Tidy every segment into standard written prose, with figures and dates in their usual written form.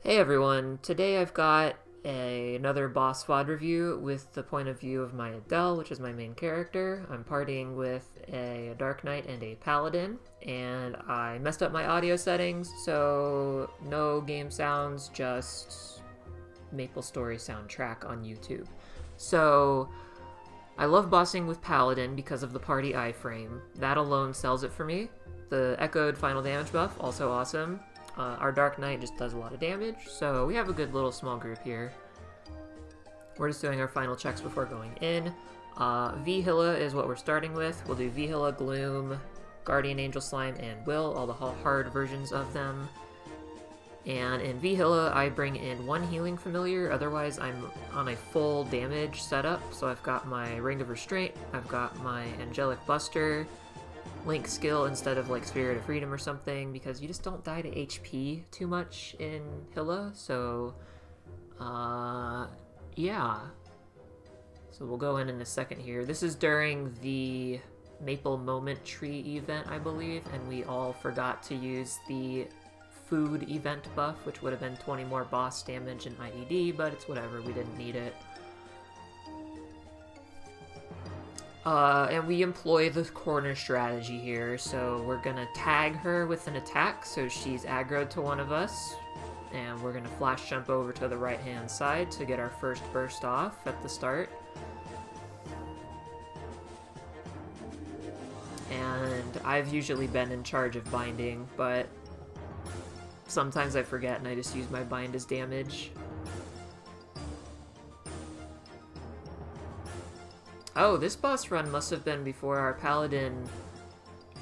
Hey everyone, today I've got another boss VOD review with the point of view of my Adele, which is my main character. I'm partying with a Dark Knight and a Paladin, and I messed up my audio settings, so no game sounds, just MapleStory soundtrack on YouTube. So, I love bossing with Paladin because of the party iframe. That alone sells it for me. The echoed final damage buff, also awesome. Our Dark Knight just does a lot of damage, so we have a good little small group here. We're just doing our final checks before going in. V.Hilla is what we're starting with. We'll do V.Hilla, Gloom, Guardian Angel Slime, and Will, all the hard versions of them. And in V.Hilla, I bring in one healing familiar, otherwise I'm on a full damage setup. So I've got my Ring of Restraint, I've got my Angelic Buster, Link skill instead of like Spirit of Freedom or something, because you just don't die to HP too much in Hilla, so yeah. So we'll go in a second here. This is during the Maple Moment Tree event, I believe, and we all forgot to use the food event buff, which would have been 20 more boss damage and IED, but it's whatever, we didn't need it. And we employ the corner strategy here, so we're gonna tag her with an attack so she's aggroed to one of us, and we're gonna flash jump over to the right hand side to get our first burst off at the start. And I've usually been in charge of binding, but sometimes I forget and I just use my bind as damage. Oh, this boss run must have been before our Paladin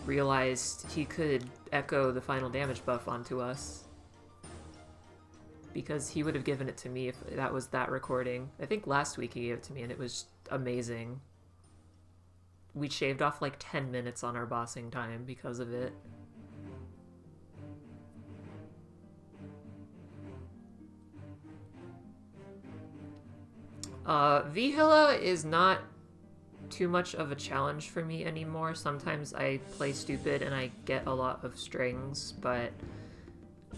realized he could echo the final damage buff onto us. Because he would have given it to me if that was that recording. I think last week he gave it to me and it was amazing. We shaved off like 10 minutes on our bossing time because of it. V.Hilla is not too much of a challenge for me anymore. Sometimes I play stupid and I get a lot of strings, but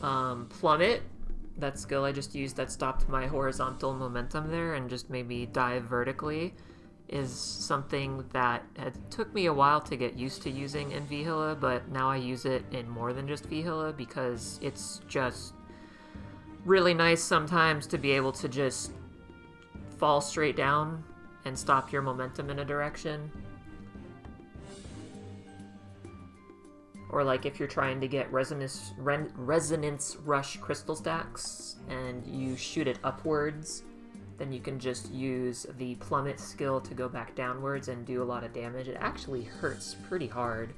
Plummet, that skill I just used that stopped my horizontal momentum there and just made me dive vertically, is something that took me a while to get used to using in V.Hilla, but now I use it in more than just V.Hilla because it's just really nice sometimes to be able to just fall straight down and stop your momentum in a direction. Or like if you're trying to get resonance rush crystal stacks and you shoot it upwards, then you can just use the plummet skill to go back downwards and do a lot of damage. It actually hurts pretty hard.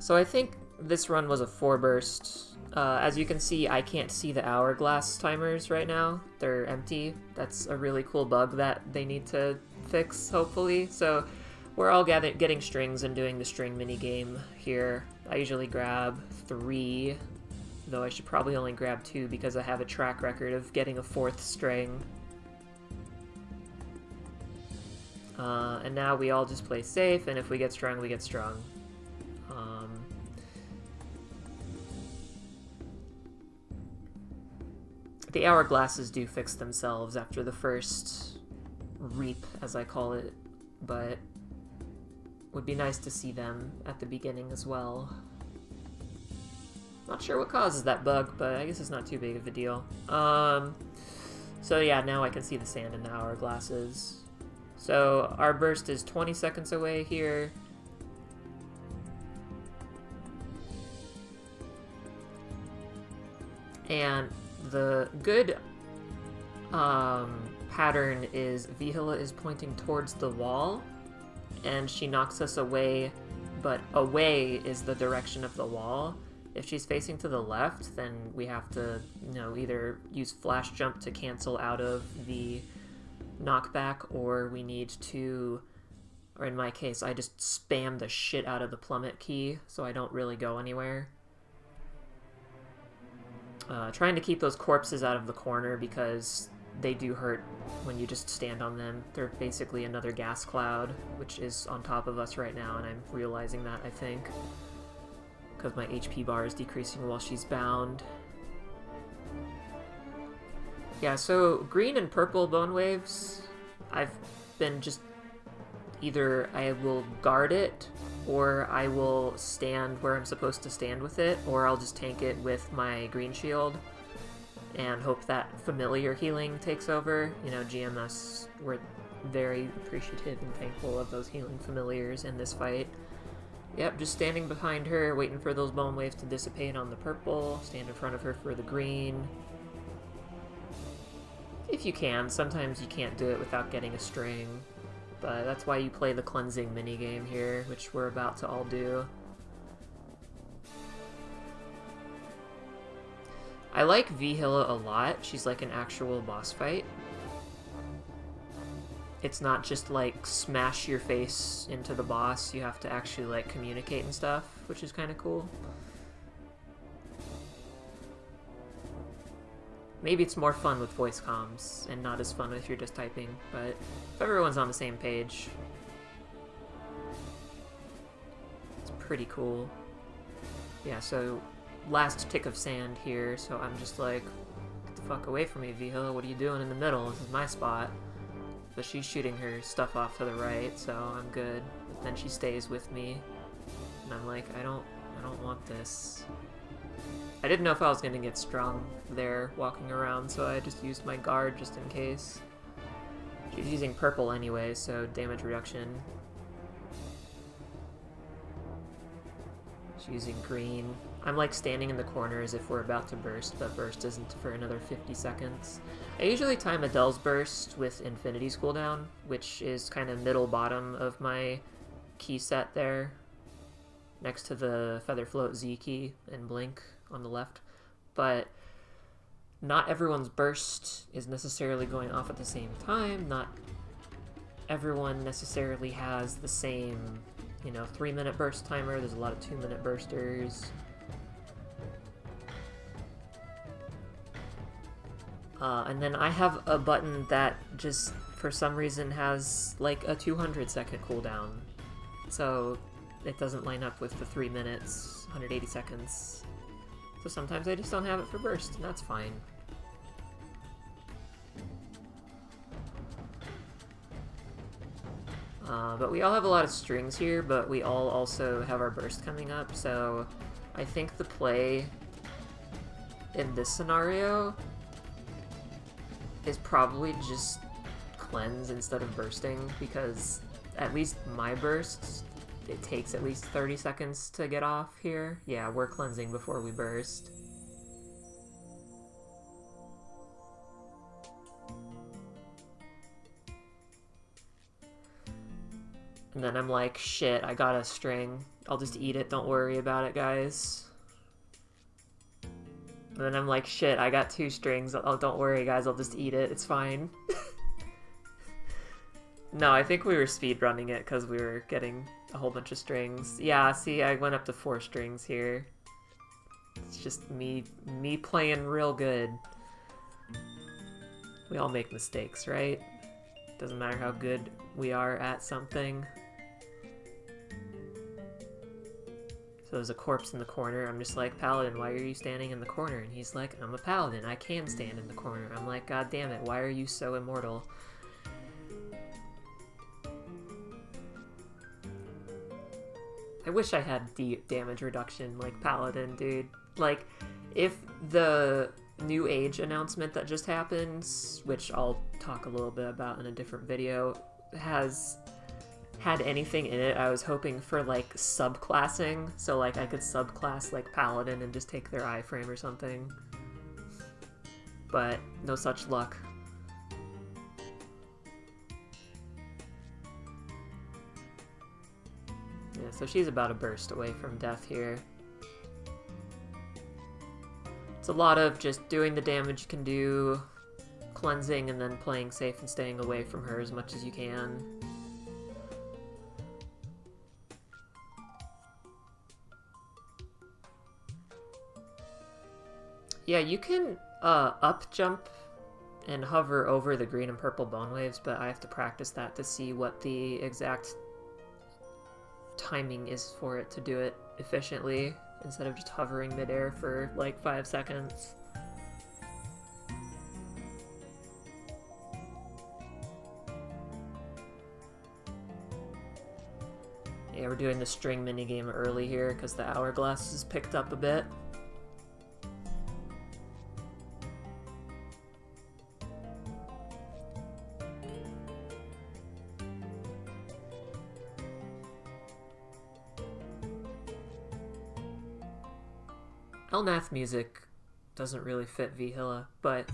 So I think this run was a 4 burst. As you can see, I can't see the hourglass timers right now. They're empty. That's a really cool bug that they need to fix, hopefully. So we're all getting strings and doing the string minigame here. I usually grab 3, though I should probably only grab 2 because I have a track record of getting a 4th string. And now we all just play safe, and if we get strung, we get strung. The hourglasses do fix themselves after the first reap, as I call it, but would be nice to see them at the beginning as well. Not sure what causes that bug, but I guess it's not too big of a deal. So yeah, now I can see the sand in the hourglasses. So our burst is 20 seconds away here. And the good pattern is V.Hilla is pointing towards the wall, and she knocks us away, but away is the direction of the wall. If she's facing to the left, then we have to, either use flash jump to cancel out of the knockback, or we need to, or in my case, I just spam the shit out of the plummet key so I don't really go anywhere. Trying to keep those corpses out of the corner because they do hurt when you just stand on them. They're basically another gas cloud, which is on top of us right now, and I'm realizing that, I think. because my HP bar is decreasing while she's bound. Yeah, so green and purple bone waves, I've been just either I will guard it, or I will stand where I'm supposed to stand with it, or I'll just tank it with my green shield and hope that familiar healing takes over. You know, GMS were very appreciative and thankful of those healing familiars in this fight. Yep, just standing behind her, waiting for those bone waves to dissipate on the purple, stand in front of her for the green. If you can. Sometimes you can't do it without getting a string, but that's why you play the cleansing minigame here, which we're about to all do. I like V.Hilla a lot. She's like an actual boss fight. It's not just like smash your face into the boss, you have to actually like communicate and stuff, which is kind of cool. Maybe it's more fun with voice comms and not as fun if you're just typing, but if everyone's on the same page, it's pretty cool. Yeah, so last tick of sand here, so I'm just like, get the fuck away from me, V.Hilla, what are you doing in the middle? This is my spot. But she's shooting her stuff off to the right, so I'm good. But then she stays with me, and I'm like, I don't want this. I didn't know if I was gonna get strung there walking around, so I just used my guard just in case. She's using purple anyway, so damage reduction. She's using green. I'm like standing in the corner as if we're about to burst, but burst isn't for another 50 seconds. I usually time Adele's burst with Infinity's cooldown, which is kind of middle bottom of my key set there, next to the Feather Float Z key and Blink on the left. But not everyone's burst is necessarily going off at the same time. Not everyone necessarily has the same, you know, 3-minute burst timer. There's a lot of 2-minute bursters. And then I have a button that just, for some reason, has like a 200-second cooldown. So it doesn't line up with the 3 minutes, 180 seconds. So sometimes I just don't have it for burst, and that's fine. But we all have a lot of strings here, but we all also have our burst coming up, so I think the play in this scenario is probably just cleanse instead of bursting, because at least my bursts, it takes at least 30 seconds to get off here. Yeah, we're cleansing before we burst. And then I'm like, shit, I got a string. I'll just eat it, don't worry about it, guys. And then I'm like, shit, I got 2 strings. Oh, don't worry, guys, I'll just eat it. It's fine. No, I think we were speedrunning it because we were getting a whole bunch of strings. Yeah, see, I went up to 4 strings here. It's just me playing real good. We all make mistakes, right? Doesn't matter how good we are at something. So there's a corpse in the corner. I'm just like, Paladin, why are you standing in the corner? And he's like, I'm a Paladin. I can stand in the corner. I'm like, God damn it, why are you so immortal? I wish I had damage reduction like Paladin, dude. Like, if the New Age announcement that just happened, which I'll talk a little bit about in a different video, has had anything in it, I was hoping for like subclassing, so like I could subclass like Paladin and just take their iframe or something. But no such luck. Yeah, so she's about a burst away from death here. It's a lot of just doing the damage you can do, cleansing, and then playing safe and staying away from her as much as you can. Yeah, you can up jump and hover over the green and purple bone waves, but I have to practice that to see what the exact timing is for it to do it efficiently. instead of just hovering midair for like 5 seconds. Yeah, we're doing the string minigame early here because the hourglass is picked up a bit. Elnath music doesn't really fit V.Hilla, but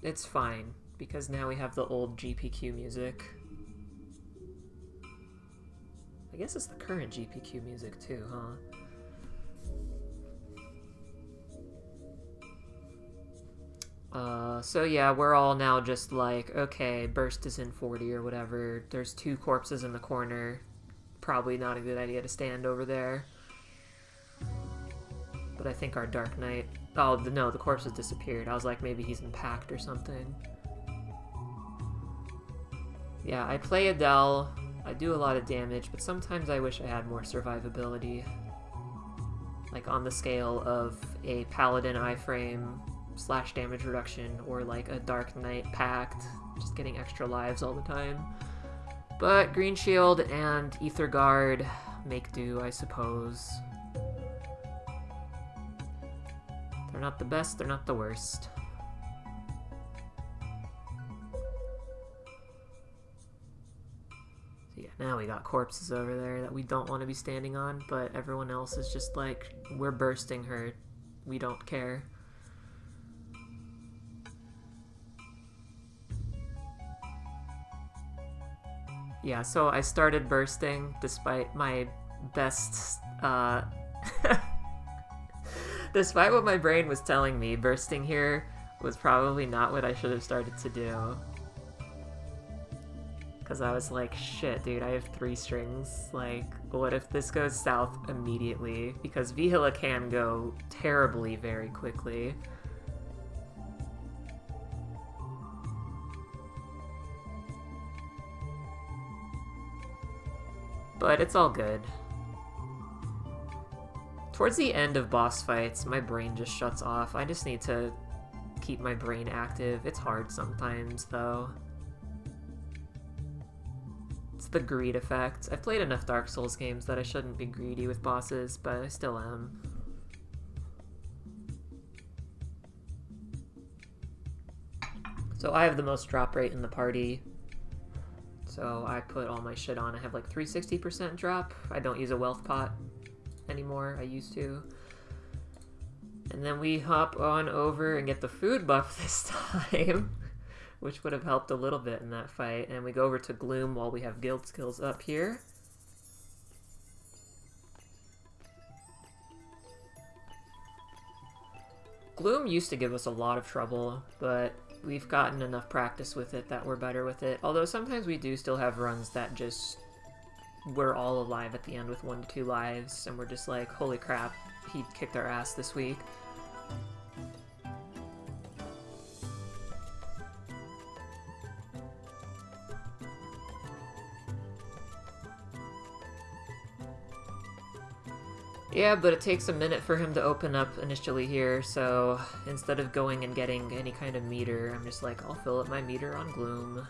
it's fine because now we have the old GPQ music. I guess it's the current GPQ music too, huh? So yeah, we're all now just like, okay, burst is in 40 or whatever. There's 2 corpses in the corner. Probably not a good idea to stand over there. But I think our Dark Knight... Oh, no, the corpse has disappeared. I was like, maybe he's in Pact or something. Yeah, I play Adele. I do a lot of damage, but sometimes I wish I had more survivability. Like on the scale of a Paladin iframe / damage reduction, or like a Dark Knight Pact, just getting extra lives all the time. But Green Shield and Ether Guard make do, I suppose. They're not the best, they're not the worst. Yeah, now we got corpses over there that we don't want to be standing on, but everyone else is just like, we're bursting her. We don't care. Yeah, so I started bursting despite my best, despite what my brain was telling me, bursting here was probably not what I should have started to do. Because I was like, shit, dude, I have 3 strings. Like, what if this goes south immediately? Because V.Hilla can go terribly very quickly. But it's all good. Towards the end of boss fights, my brain just shuts off. I just need to keep my brain active. It's hard sometimes, though. The greed effect. I've played enough Dark Souls games that I shouldn't be greedy with bosses, but I still am. So I have the most drop rate in the party. So I put all my shit on. I have like 360% drop. I don't use a wealth pot anymore. I used to. And then we hop on over and get the food buff this time. Which would have helped a little bit in that fight. And we go over to Gloom while we have guild skills up here. Gloom used to give us a lot of trouble, but we've gotten enough practice with it that we're better with it. Although sometimes we do still have runs that just... we're all alive at the end with 1 to 2 lives, and we're just like, holy crap, he kicked our ass this week. Yeah, but it takes a minute for him to open up initially here, so instead of going and getting any kind of meter, I'm just like, I'll fill up my meter on Gloom.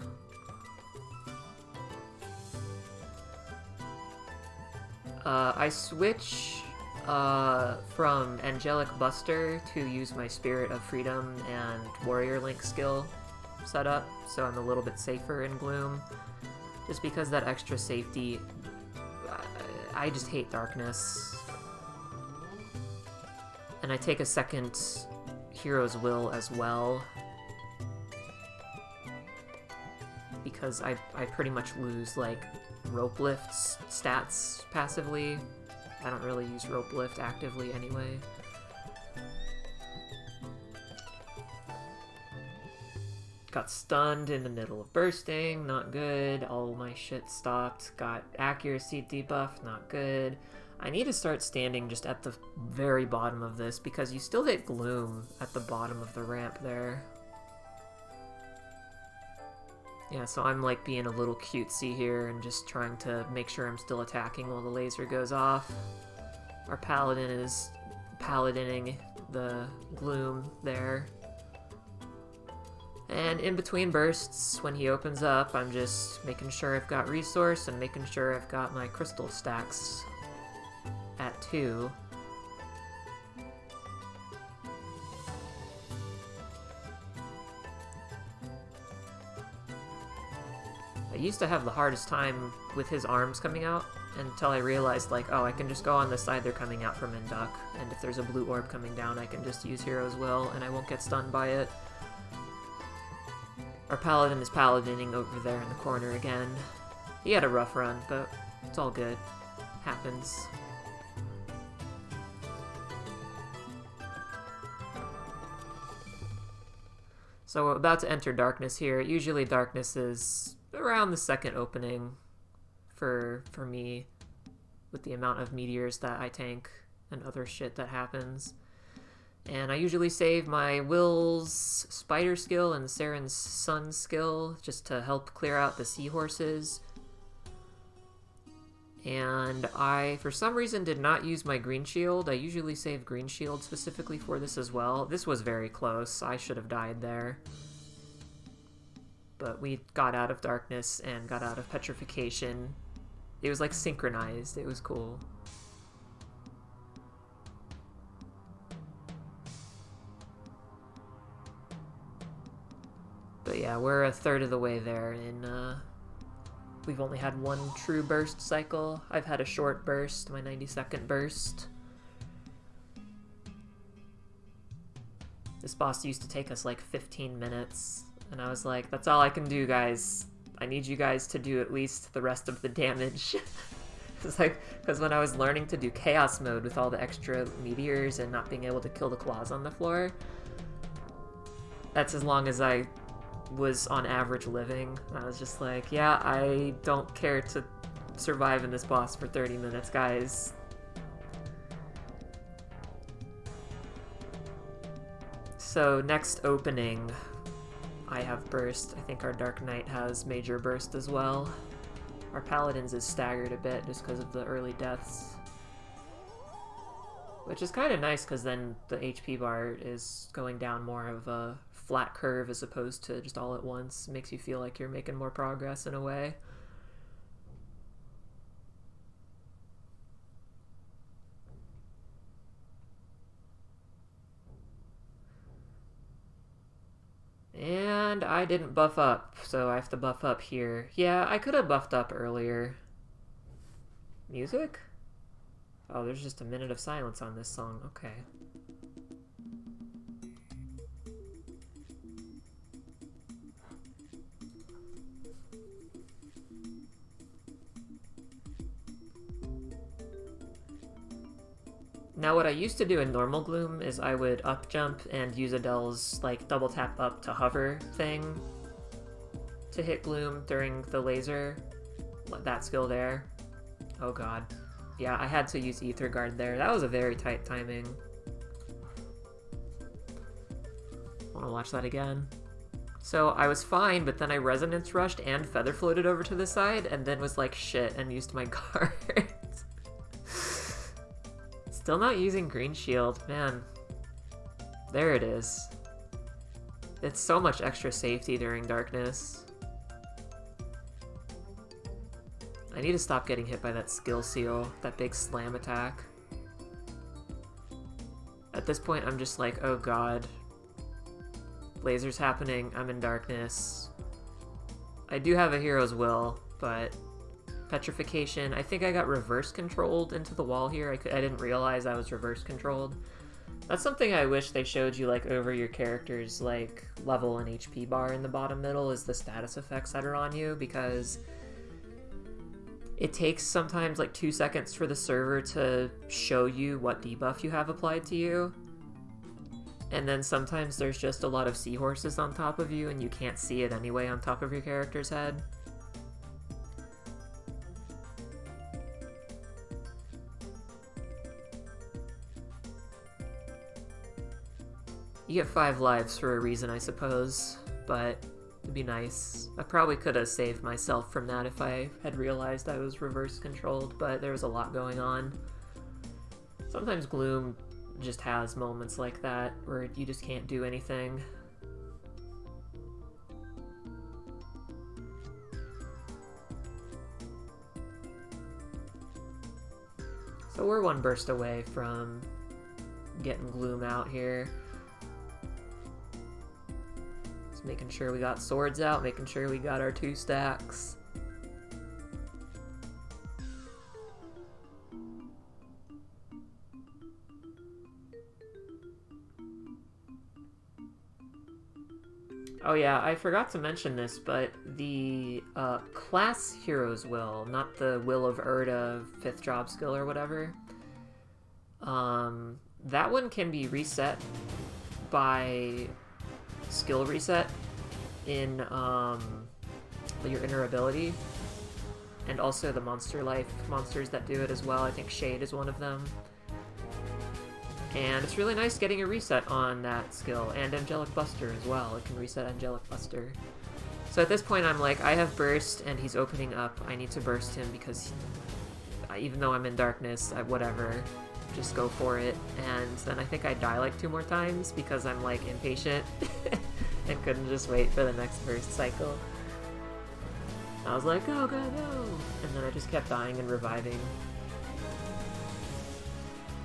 I switch from Angelic Buster to use my Spirit of Freedom and Warrior Link skill setup, so I'm a little bit safer in Gloom. Just because that extra safety, I just hate darkness. And I take a second Hero's Will as well. Because I pretty much lose, like, Rope Lift's stats passively. I don't really use Rope Lift actively anyway. Got stunned in the middle of bursting, not good. All my shit stopped. Got accuracy debuff, not good. I need to start standing just at the very bottom of this, because you still hit Gloom at the bottom of the ramp there. Yeah, so I'm like being a little cutesy here and just trying to make sure I'm still attacking while the laser goes off. Our paladin is paladining the gloom there. And in between bursts, when he opens up, I'm just making sure I've got resource and making sure I've got my crystal stacks at 2. I used to have the hardest time with his arms coming out until I realized, like, oh, I can just go on the side they're coming out from and duck, and if there's a blue orb coming down, I can just use Hero's Will, and I won't get stunned by it. Our paladin is paladining over there in the corner again. He had a rough run, but it's all good. Happens. So we're about to enter darkness here. Usually darkness is around the second opening for me, with the amount of meteors that I tank and other shit that happens. And I usually save my Will's spider skill and Saren's sun skill just to help clear out the seahorses. And I, for some reason, did not use my green shield. I usually save green shield specifically for this as well. This was very close. I should have died there. But we got out of darkness and got out of petrification. It was like synchronized. It was cool. But yeah, we're a third of the way there, and we've only had one true burst cycle. I've had a short burst, my 90-second burst. This boss used to take us like 15 minutes, and I was like, that's all I can do, guys. I need you guys to do at least the rest of the damage. It's like, because when I was learning to do chaos mode with all the extra meteors and not being able to kill the claws on the floor, that's as long as I was on average living. I was just like, yeah, I don't care to survive in this boss for 30 minutes, guys. So next opening, I have burst. I think our Dark Knight has major burst as well. Our Paladins is staggered a bit just because of the early deaths. Which is kind of nice because then the HP bar is going down more of a flat curve as opposed to just all at once. It makes you feel like you're making more progress in a way. And I didn't buff up, so I have to buff up here. Yeah, I could have buffed up earlier. Music? Oh, there's just a minute of silence on this song. Okay. Now what I used to do in normal Gloom is I would up jump and use Adele's like double tap up to hover thing to hit Gloom during the laser. That skill there. Oh god. Yeah, I had to use Ether Guard there. That was a very tight timing. Wanna watch that again? So I was fine, but then I resonance rushed and feather floated over to the side and then was like shit and used my guard. Still not using green shield, man. There it is. It's so much extra safety during darkness. I need to stop getting hit by that skill seal, that big slam attack. At this point, I'm just like, oh god. Laser's happening, I'm in darkness. I do have a Hero's Will, but petrification, I think I got reverse controlled into the wall here. I didn't realize I was reverse controlled. That's something I wish they showed you like over your character's like level and HP bar in the bottom middle is the status effects that are on you, because it takes sometimes like 2 seconds for the server to show you what debuff you have applied to you. And then sometimes there's just a lot of seahorses on top of you and you can't see it anyway on top of your character's head. You get 5 lives for a reason, I suppose, but it'd be nice. I probably could have saved myself from that if I had realized I was reverse controlled, but there was a lot going on. Sometimes Gloom just has moments like that where you just can't do anything. So we're one burst away from getting Gloom out here. Just making sure we got swords out, making sure we got our 2 stacks. Oh yeah, I forgot to mention this, but the class hero's will, not the will of Urda 5th job skill or whatever, that one can be reset by skill reset in your inner ability, and also the monster life monsters that do it as well. I think Shade is one of them. And it's really nice getting a reset on that skill, and Angelic Buster as well. It can reset Angelic Buster. So at this point I'm like, I have burst and he's opening up. I need to burst him because even though I'm in darkness, whatever, just go for it. And then I think I die like 2 more times because I'm like impatient and couldn't just wait for the next burst cycle. I was like, go, go, go! And then I just kept dying and reviving.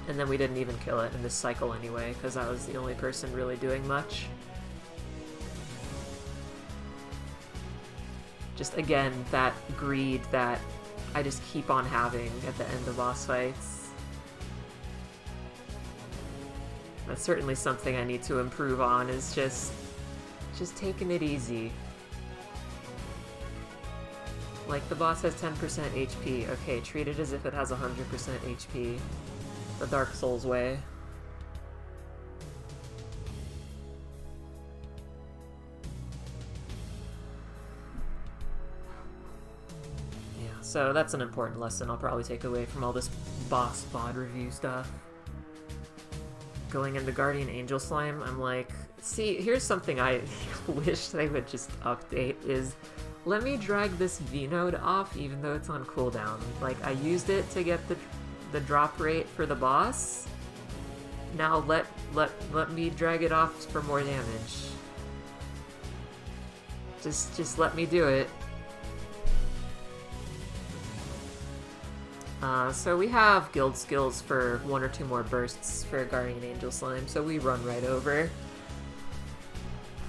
And then we didn't even kill it in this cycle anyway, because I was the only person really doing much. Just again, that greed that I just keep on having at the end of boss fights. That's certainly something I need to improve on, is just taking it easy. Like, the boss has 10% HP. Okay, treat it as if it has 100% HP. The Dark Souls way. Yeah, so that's an important lesson I'll probably take away from all this boss VOD review stuff. Going into Guardian Angel Slime, I'm like, see, here's something I wish they would just update, is let me drag this V node off even though it's on cooldown. Like, I used it to get the drop rate for the boss. Now let me drag it off for more damage. Just let me do it. So we have guild skills for 1 or 2 more bursts for Guardian Angel Slime, so we run right over.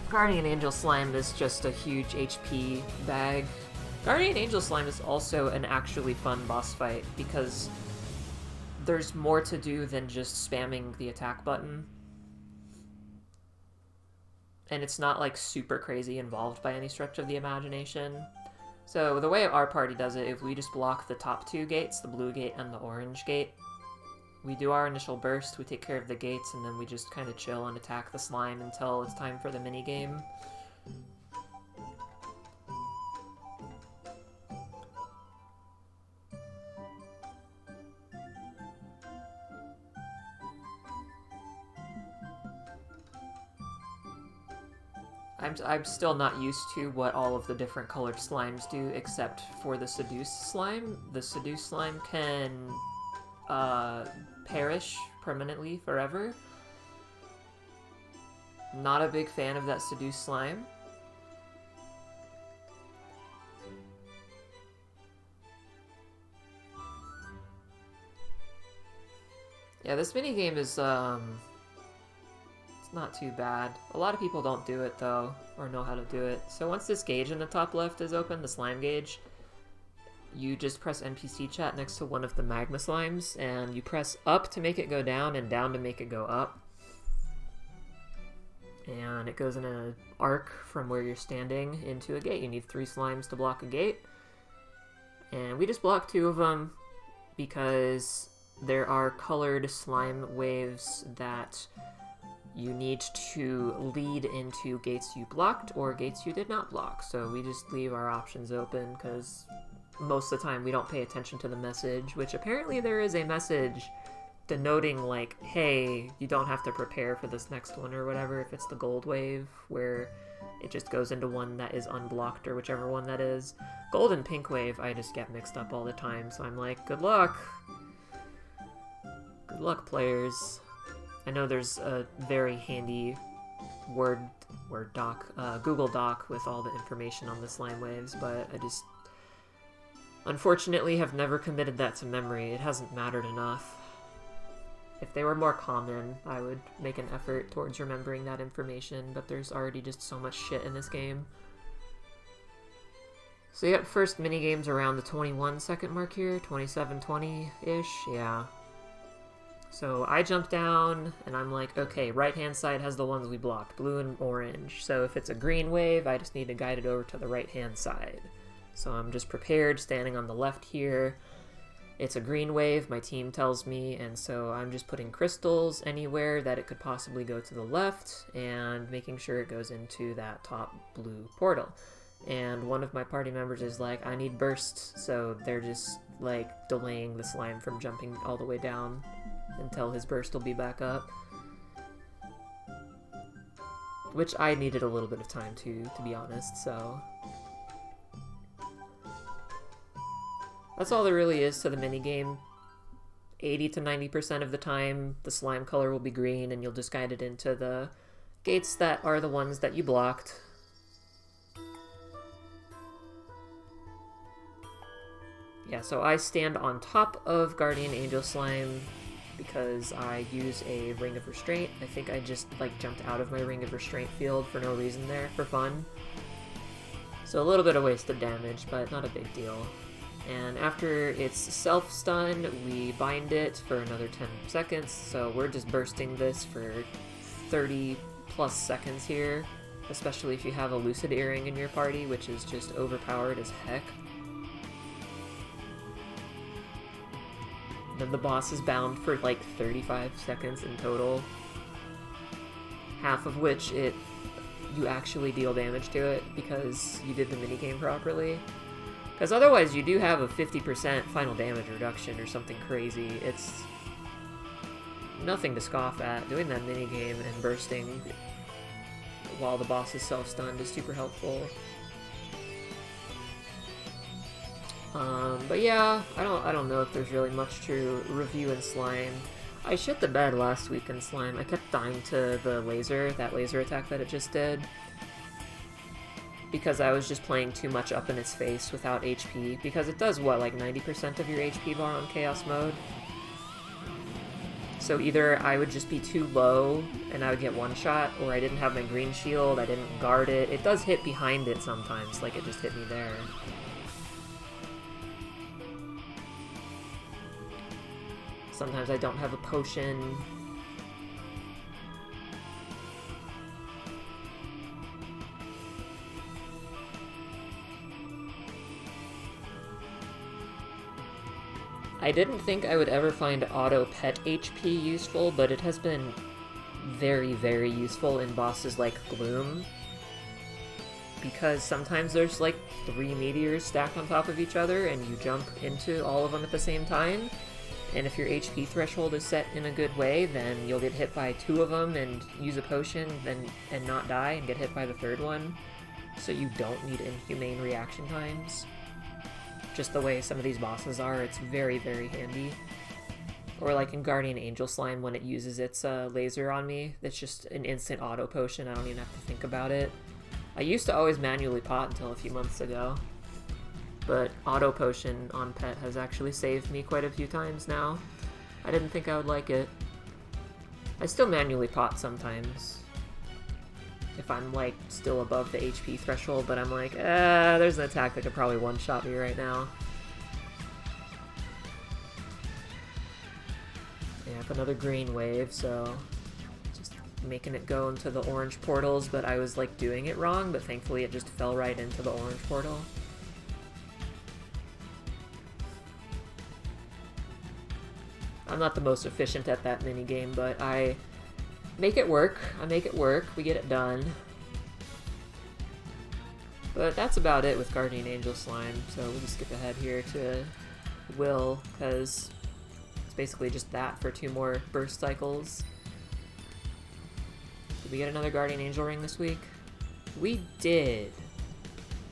Guardian Angel Slime is just a huge HP bag. Guardian Angel Slime is also an actually fun boss fight because there's more to do than just spamming the attack button. And it's not like super crazy involved by any stretch of the imagination. So the way our party does it, if we just block the top 2 gates, the blue gate and the orange gate, we do our initial burst, we take care of the gates, and then we just kind of chill and attack the slime until it's time for the minigame. I'm still not used to what all of the different colored slimes do, except for the Seduce Slime. The Seduce Slime can perish permanently forever. Not a big fan of that Seduce Slime. Yeah, this minigame is, not too bad. A lot of people don't do it though, or know how to do it. So once this gauge in the top left is open, the slime gauge, you just press NPC chat next to one of the magma slimes, and you press up to make it go down and down to make it go up. And it goes in an arc from where you're standing into a gate. You need 3 slimes to block a gate. And we just blocked 2 of them because there are colored slime waves that you need to lead into gates you blocked or gates you did not block. So we just leave our options open because most of the time we don't pay attention to the message, which apparently there is a message denoting like, hey, you don't have to prepare for this next one or whatever, if it's the gold wave, where it just goes into one that is unblocked or whichever one that is. Gold and pink wave I just get mixed up all the time, so I'm like, good luck. Good luck, players. I know there's a very handy Word doc, Google Doc with all the information on the slime waves, but I just unfortunately have never committed that to memory. It hasn't mattered enough. If they were more common, I would make an effort towards remembering that information, but there's already just so much shit in this game. So yep, first minigame's around the 21-second mark here, 27-20-ish, yeah. So I jump down, and I'm like, okay, right-hand side has the ones we blocked, blue and orange. So if it's a green wave, I just need to guide it over to the right-hand side. So I'm just prepared, standing on the left here. It's a green wave, my team tells me, and so I'm just putting crystals anywhere that it could possibly go to the left, and making sure it goes into that top blue portal. And one of my party members is like, I need bursts, so they're just, like, delaying the slime from jumping all the way down until his burst will be back up. Which I needed a little bit of time to be honest, so... That's all there really is to the minigame. 80 to 90% of the time, the slime color will be green, and you'll just guide it into the gates that are the ones that you blocked. Yeah, so I stand on top of Guardian Angel Slime because I use a Ring of Restraint. I think I just, like, jumped out of my Ring of Restraint field for no reason there, for fun. So a little bit of wasted damage, but not a big deal. And after it's self-stun, we bind it for another 10 seconds, so we're just bursting this for 30 plus seconds here, especially if you have a Lucid Earring in your party, which is just overpowered as heck. Then the boss is bound for like 35 seconds in total, half of which you actually deal damage to it because you did the minigame properly. Because otherwise you do have a 50% final damage reduction or something crazy. It's nothing to scoff at. Doing that minigame and bursting while the boss is self-stunned is super helpful. But yeah, I don't know if there's really much to review in Slime. I shit the bed last week in Slime. I kept dying to the laser, that laser attack that it just did, because I was just playing too much up in its face without HP, because it does, what, like 90% of your HP bar on Chaos mode? So either I would just be too low and I would get one shot, or I didn't have my green shield, I didn't guard it. It does hit behind it sometimes, like it just hit me there. Sometimes I don't have a potion. I didn't think I would ever find auto pet HP useful, but it has been very, very useful in bosses like Gloom. Because sometimes there's like 3 meteors stacked on top of each other and you jump into all of them at the same time. And if your HP threshold is set in a good way, then you'll get hit by 2 of them and use a potion and not die and get hit by the 3rd one. So you don't need inhumane reaction times. Just the way some of these bosses are, it's very, very handy. Or like in Guardian Angel Slime, when it uses its laser on me, it's just an instant auto potion, I don't even have to think about it. I used to always manually pot until a few months ago. But auto potion on pet has actually saved me quite a few times now. I didn't think I would like it. I still manually pot sometimes, if I'm like still above the HP threshold, but I'm like, there's an attack that could probably one-shot me right now. Yep, another green wave, so just making it go into the orange portals, but I was like doing it wrong, but thankfully it just fell right into the orange portal. I'm not the most efficient at that minigame, but I make it work. We get it done. But that's about it with Guardian Angel Slime, so we'll just skip ahead here to Will, because it's basically just that for 2 more burst cycles. Did we get another Guardian Angel ring this week? We did!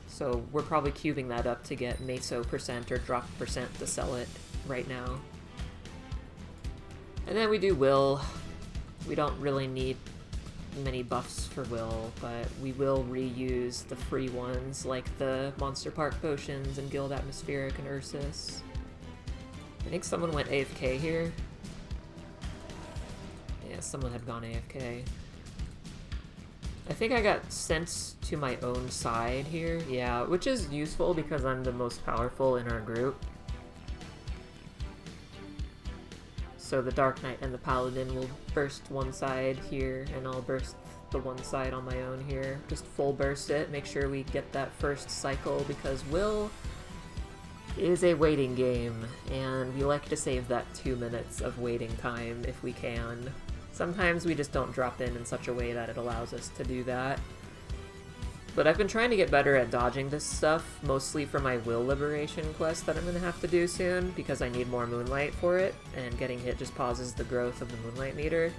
So we're probably cubing that up to get Meso % or drop % to sell it right now. And then we do Will. We don't really need many buffs for Will, but we will reuse the free ones like the Monster Park potions and Guild Atmospheric and Ursus. I think someone went AFK here. Yeah, someone had gone AFK. I think I got sent to my own side here. Yeah, which is useful because I'm the most powerful in our group. So the Dark Knight and the Paladin will burst one side here, and I'll burst the one side on my own here. Just full burst it, make sure we get that first cycle, because Will is a waiting game, and we like to save that 2 minutes of waiting time if we can. Sometimes we just don't drop in such a way that it allows us to do that. But I've been trying to get better at dodging this stuff, mostly for my Will Liberation quest that I'm going to have to do soon, because I need more Moonlight for it, and getting hit just pauses the growth of the Moonlight meter.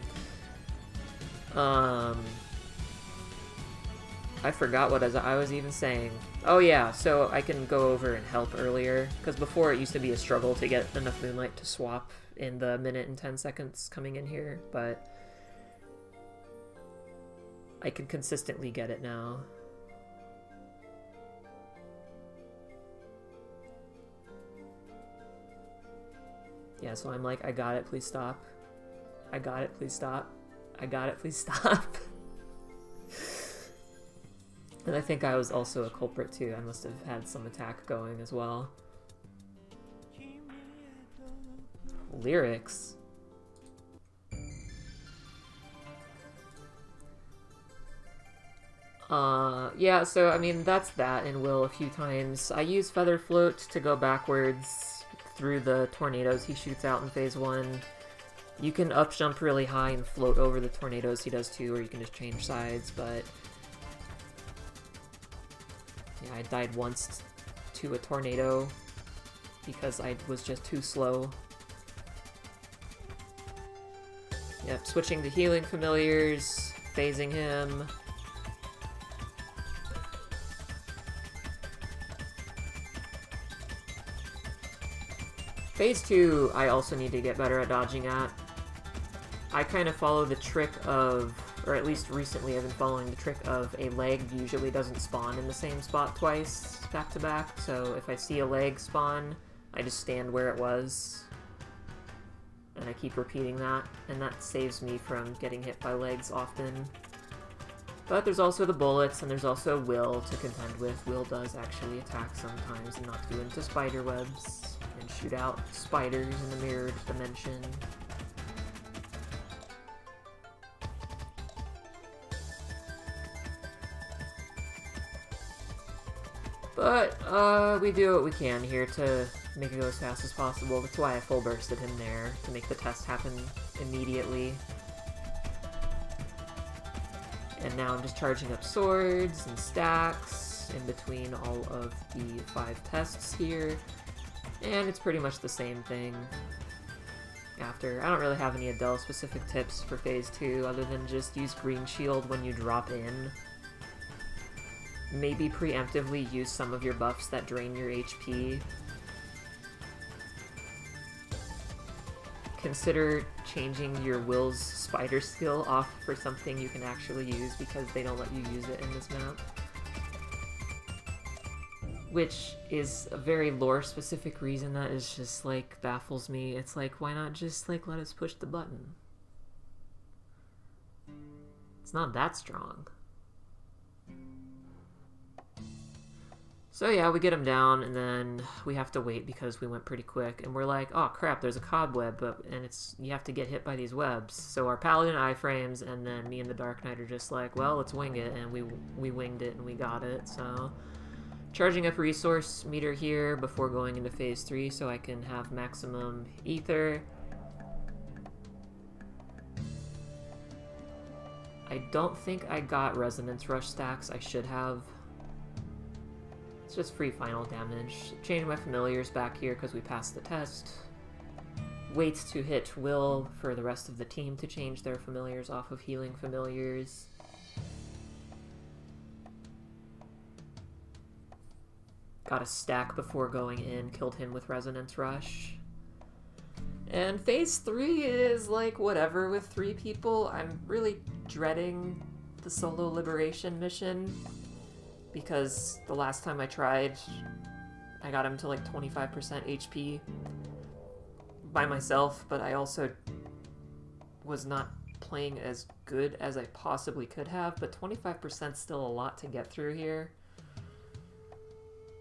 I forgot what I was even saying. Oh yeah, so I can go over and help earlier, because before it used to be a struggle to get enough Moonlight to swap in the minute and 10 seconds coming in here, but I can consistently get it now. Yeah, so I'm like, I got it, please stop. I got it, please stop. I got it, please stop. And I think I was also a culprit too. I must have had some attack going as well. Lyrics. Yeah, so I mean, that's that in Will a few times. I use Feather Float to go backwards through the tornadoes he shoots out in phase 1. You can up jump really high and float over the tornadoes he does too, or you can just change sides, but yeah, I died once to a tornado because I was just too slow. Yep, switching to healing familiars, phasing him. Phase 2, I also need to get better at dodging at. I kind of follow the trick of, or at least recently I've been following the trick of a leg usually doesn't spawn in the same spot twice, back to back, so if I see a leg spawn, I just stand where it was. And I keep repeating that, and that saves me from getting hit by legs often. But there's also the bullets, and there's also Will to contend with. Will does actually attack sometimes and knock you into spider webs and shoot out spiders in the mirrored dimension. But, we do what we can here to make it go as fast as possible. That's why I full bursted him there, to make the test happen immediately. And now I'm just charging up swords and stacks in between all of the 5 tests here. And it's pretty much the same thing after. I don't really have any Adele specific tips for phase 2 other than just use green shield when you drop in. Maybe preemptively use some of your buffs that drain your HP. Consider changing your Will's spider skill off for something you can actually use because they don't let you use it in this map. Which is a very lore-specific reason that is just, like, baffles me. It's like, why not just, like, let us push the button? It's not that strong. So yeah, we get him down, and then we have to wait because we went pretty quick, and we're like, oh crap, there's a cobweb, and you have to get hit by these webs. So our Paladin iframes, and then me and the Dark Knight are just like, well, let's wing it, and we winged it, and we got it, so... Charging up resource meter here before going into phase 3 so I can have maximum ether. I don't think I got Resonance Rush stacks, I should have. It's just free final damage. Change my familiars back here because we passed the test. Wait to hit H.Will for the rest of the team to change their familiars off of healing familiars. Got a stack before going in, killed him with Resonance Rush. And phase 3 is like whatever with 3 people. I'm really dreading the solo liberation mission because the last time I tried, I got him to like 25% HP by myself, but I also was not playing as good as I possibly could have, but 25% still a lot to get through here.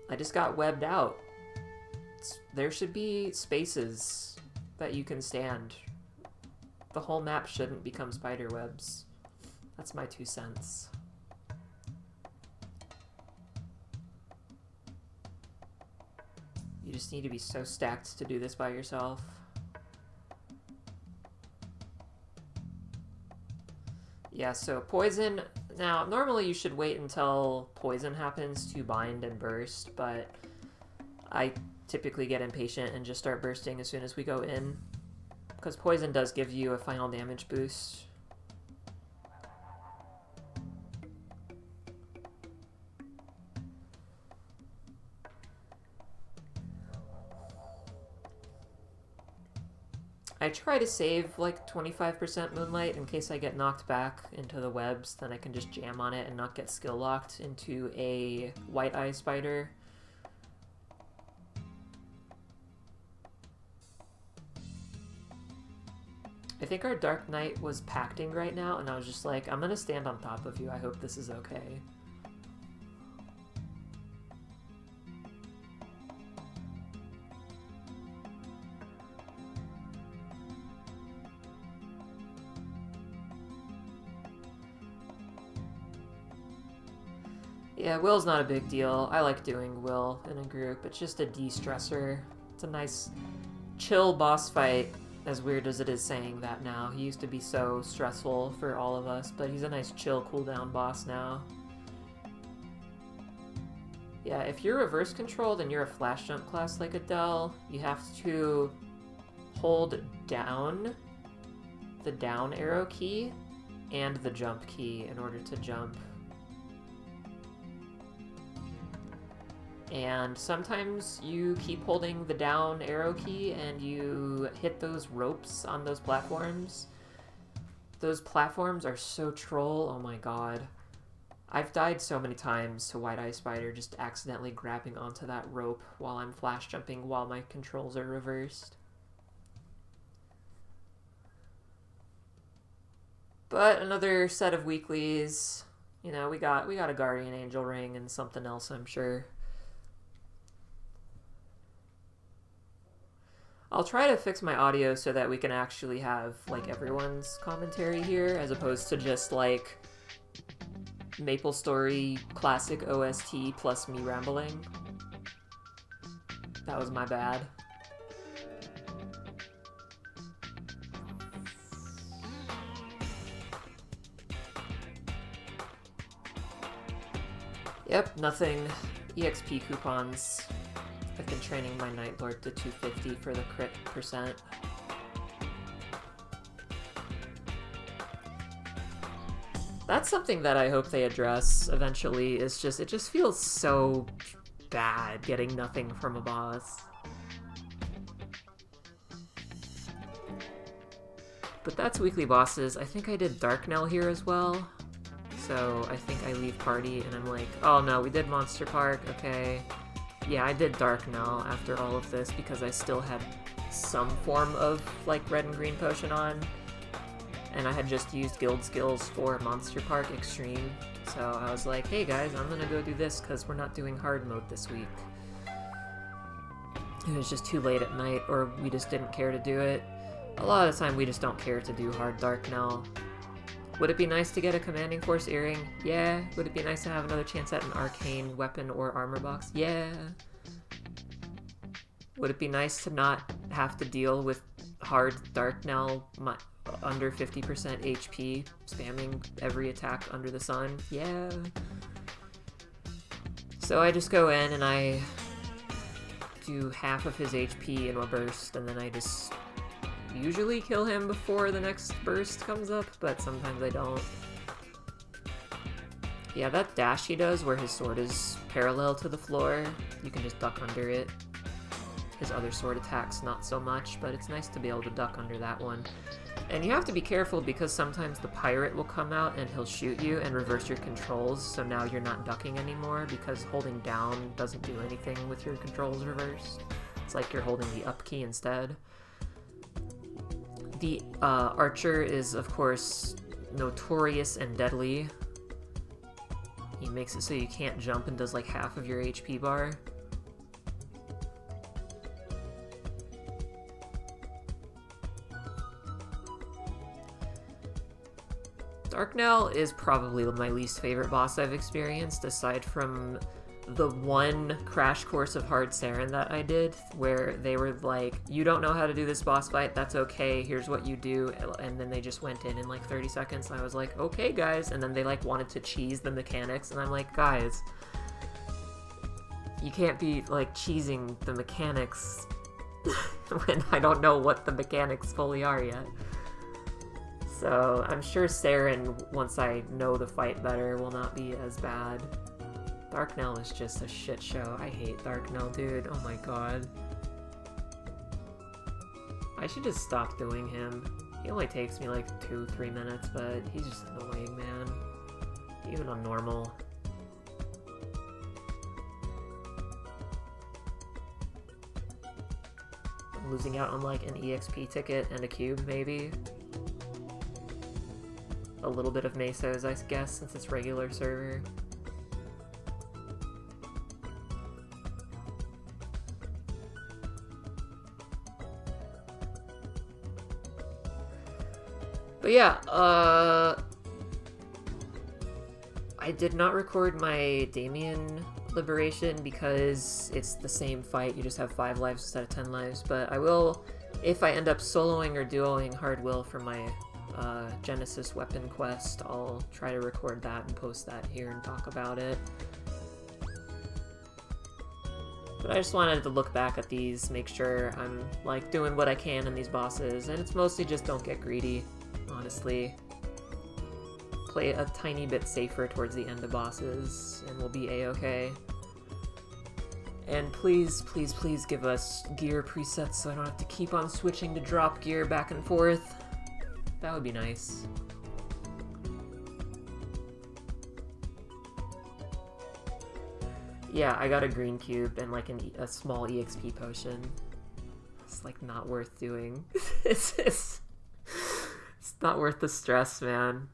I just got webbed out. There should be spaces that you can stand. The whole map shouldn't become spider webs. That's my 2 cents. You just need to be so stacked to do this by yourself. Yeah, so poison. Now, normally you should wait until poison happens to bind and burst, but I typically get impatient and just start bursting as soon as we go in, because poison does give you a final damage boost. I try to save like 25% Moonlight in case I get knocked back into the webs, then I can just jam on it and not get skill locked into a White Eye Spider. I think our Dark Knight was pacting right now, and I was just like, I'm gonna stand on top of you, I hope this is okay. Yeah, Will's not a big deal. I like doing Will in a group. It's just a de-stressor. It's a nice, chill boss fight, as weird as it is saying that now. He used to be so stressful for all of us, but he's a nice, chill, cooldown boss now. Yeah, if you're reverse controlled and you're a flash jump class like Adele, you have to hold down the down arrow key and the jump key in order to jump. And sometimes you keep holding the down arrow key and you hit those ropes on those platforms. Those platforms are so troll, oh my god. I've died so many times to White Eye Spider just accidentally grabbing onto that rope while I'm flash jumping while my controls are reversed. But another set of weeklies. You know, we got a Guardian Angel ring and something else, I'm sure. I'll try to fix my audio so that we can actually have, like, everyone's commentary here, as opposed to just, like, MapleStory classic OST plus me rambling. That was my bad. Yep, nothing. EXP coupons. I've been training my Night Lord to 250 for the crit percent. That's something that I hope they address eventually, is just, it just feels so bad getting nothing from a boss. But that's weekly bosses. I think I did Darknell here as well. So I think I leave party and I'm like, oh no, we did Monster Park, okay. Yeah, I did Darknell after all of this because I still had some form of, like, red and green potion on. And I had just used guild skills for Monster Park Extreme. So I was like, hey guys, I'm gonna go do this because we're not doing hard mode this week. It was just too late at night, or we just didn't care to do it. A lot of the time we just don't care to do hard Darknell. Would it be nice to get a Commanding Force earring? Yeah. Would it be nice to have another chance at an arcane weapon or armor box? Yeah. Would it be nice to not have to deal with hard Darknell under 50% HP, spamming every attack under the sun? Yeah. So I just go in and I do half of his HP in a burst, and then I just usually kill him before the next burst comes up, but sometimes I don't. Yeah, that dash he does where his sword is parallel to the floor, you can just duck under it. His other sword attacks, not so much, but it's nice to be able to duck under that one. And you have to be careful because sometimes the pirate will come out and he'll shoot you and reverse your controls, so now you're not ducking anymore because holding down doesn't do anything with your controls reversed. It's like you're holding the up key instead. The archer is, of course, notorious and deadly. He makes it so you can't jump and does like half of your HP bar. Darknell is probably my least favorite boss I've experienced, aside from the one crash course of Hard Saren that I did, where they were like, you don't know how to do this boss fight, that's okay, here's what you do, and then they just went in like 30 seconds, and I was like, okay guys, and then they like wanted to cheese the mechanics, and I'm like, guys, you can't be like cheesing the mechanics when I don't know what the mechanics fully are yet. So I'm sure Saren, once I know the fight better, will not be as bad. Darknell is just a shit show. I hate Darknell, dude. Oh my god. I should just stop doing him. He only takes me like 2-3 minutes, but he's just annoying, man. Even on normal. I'm losing out on like an EXP ticket and a cube, maybe. A little bit of Mesos, I guess, since it's regular server. But yeah, I did not record my Damien liberation because it's the same fight, you just have 5 lives instead of 10 lives, but I will, if I end up soloing or duoing H.Will for my Genesis weapon quest, I'll try to record that and post that here and talk about it. But I just wanted to look back at these, make sure I'm like doing what I can in these bosses, and it's mostly just don't get greedy, honestly. Play a tiny bit safer towards the end of bosses, and we'll be a-okay. And please, please, please give us gear presets so I don't have to keep on switching to drop gear back and forth. That would be nice. Yeah, I got a green cube and like a small EXP potion. It's like not worth doing. It's not worth the stress, man.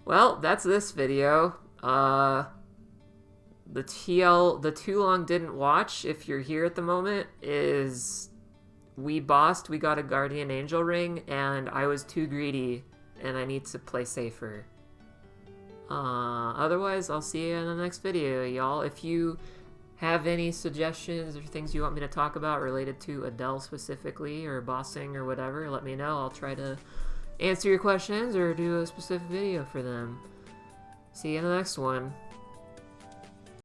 Well, that's this video. The too long didn't watch, if you're here at the moment, is we bossed, we got a Guardian Angel ring, and I was too greedy, and I need to play safer. Otherwise, I'll see you in the next video, y'all. If you have any suggestions or things you want me to talk about related to Adele specifically, or bossing or whatever, let me know. I'll try to answer your questions or do a specific video for them. See you in the next one.